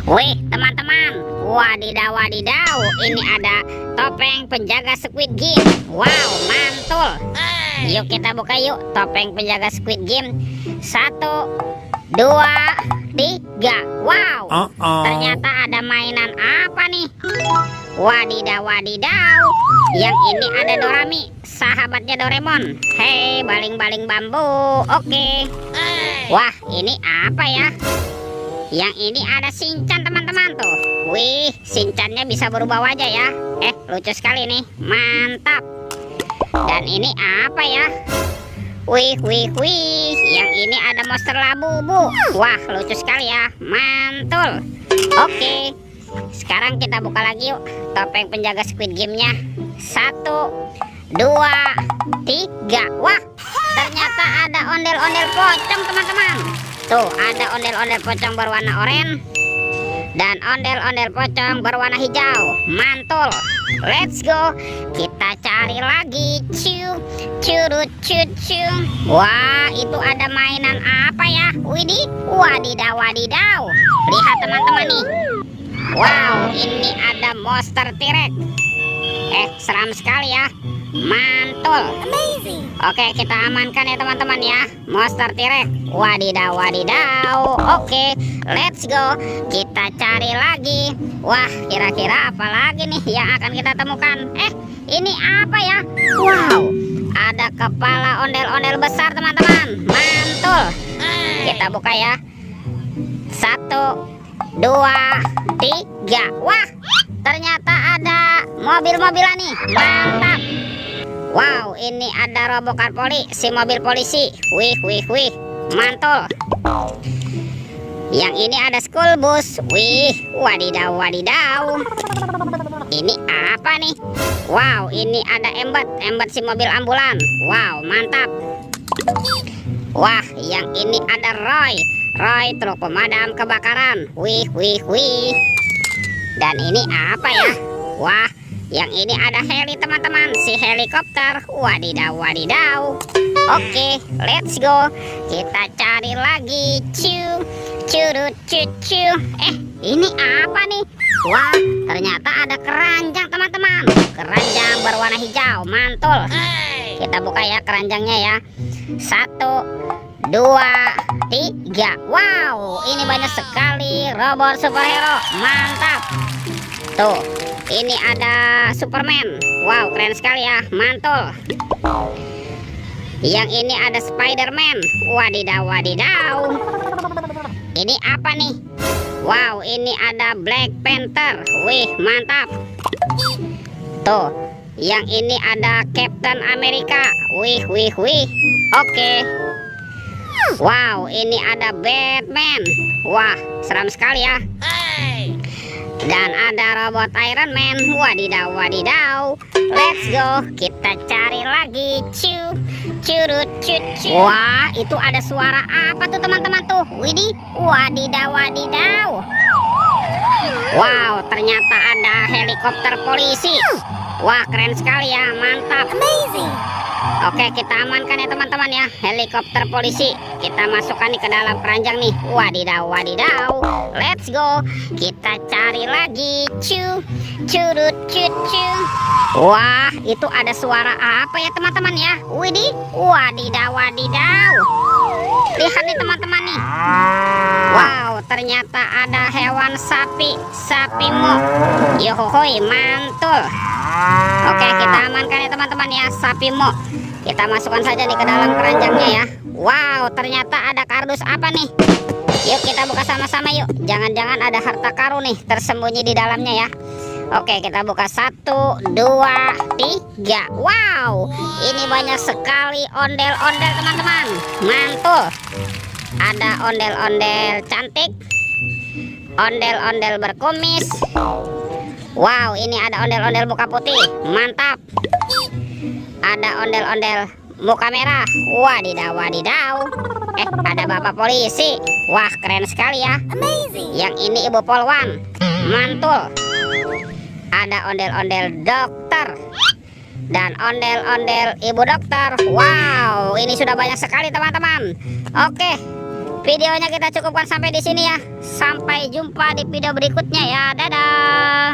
Wih teman-teman, wadidaw wadidaw, ini ada topeng penjaga Squid Game. Wow, mantul. Yuk kita buka yuk topeng penjaga Squid Game. 1, 2, 3. Wow, ternyata ada mainan apa nih? Wadidaw wadidaw, yang ini ada Dorami, sahabatnya Doraemon. Hei, baling-baling bambu. Oke. Wah, ini apa ya? Yang ini ada Shinchan teman-teman tuh. Wih, Shinchannya bisa berubah wajah ya. Lucu sekali nih, mantap. Dan ini apa ya? Wih, yang ini ada monster labubu. Wah, lucu sekali ya, mantul. Oke, sekarang kita buka lagi yuk topeng penjaga Squid Game-nya. 1, 2, 3. Wah, ternyata ada ondel-ondel pocong teman-teman. Tuh, ada ondel-ondel pocong berwarna oranye dan ondel-ondel pocong berwarna hijau. Mantul. Let's go. Kita cari lagi. Cu. Wah, itu ada mainan apa ya? Widih, wadidaw wadidaw. Lihat teman-teman nih. Wow, ini ada monster T-Rex. Seram sekali ya. Mantul. Amazing. Oke, kita amankan ya teman-teman ya, monster T-Rex. Wadidaw wadidaw. Oke, let's go. Kita cari lagi. Wah, kira-kira apa lagi nih yang akan kita temukan? Ini apa ya? Wow, ada kepala ondel-ondel besar teman-teman. Mantul. Kita buka ya. 1, 2, 3. Wah, ternyata ada mobil-mobilan nih. Mantap. Wow, ini ada Robocar Poli, si mobil polisi. Wih, mantul. Yang ini ada school bus. Wih, wadidaw wadidaw. Ini apa nih? Wow, ini ada Embat si mobil ambulan. Wow, mantap. Wah, yang ini ada Roy truk pemadam kebakaran. Wih. Dan ini apa ya? Wah, yang ini ada heli teman-teman, si helikopter. Wadidaw wadidaw. Oke, let's go. Kita cari lagi. Cu. Ini apa nih? Wah, ternyata ada keranjang teman-teman. Keranjang berwarna hijau. Mantul. Kita buka ya keranjangnya ya. 1, 2, 3. Wow, ini banyak sekali robot superhero. Mantap. Tuh, ini ada Superman. Wow, keren sekali ya, mantul. Yang ini ada Spiderman. Wadidaw wadidaw. Ini apa nih? Wow, ini ada Black Panther. Wih, mantap. Tuh, yang ini ada Captain America. Wih. Oke. Wow, ini ada Batman. Wah, seram sekali ya. Dan ada robot Iron Man. Wadidaw wadidaw. Let's go. Kita cari lagi. Cu. Wah, itu ada suara apa tuh teman-teman tuh? Widih, wadidaw wadidaw. Wow, ternyata ada helikopter polisi. Wah, keren sekali ya, mantap. Amazing. Oke, kita amankan ya teman-teman ya, helikopter polisi. Kita masukkan nih ke dalam keranjang nih. Wadidaw wadidaw. Let's go. Kita cari lagi. Cu. Wah, itu ada suara apa ya teman-teman ya? Widih, wadidaw wadidaw. Lihat nih teman-teman nih. Wow, ternyata ada hewan sapi mo. Yohohoi, mantul. Oke, kita amankan ya teman-teman ya, sapi mo. Kita masukkan saja nih ke dalam keranjangnya ya. Wow, ternyata ada kardus apa nih? Yuk kita buka sama-sama yuk. Jangan-jangan ada harta karun nih tersembunyi di dalamnya ya. Oke, kita buka. 1, 2, 3. Wow, ini banyak sekali ondel-ondel teman-teman. Mantul. Ada ondel-ondel cantik, ondel-ondel berkumis. Wow, ini ada ondel-ondel muka putih. Mantap. Ada ondel-ondel muka merah. Wadidaw wadidaw. Ada bapak polisi. Wah, keren sekali ya. Amazing. Yang ini ibu polwan. Mantul. Ada ondel-ondel dokter dan ondel-ondel ibu dokter. Wow, ini sudah banyak sekali teman-teman. Oke, Videonya kita cukupkan sampai di sini ya. Sampai jumpa di video berikutnya ya. Dadah.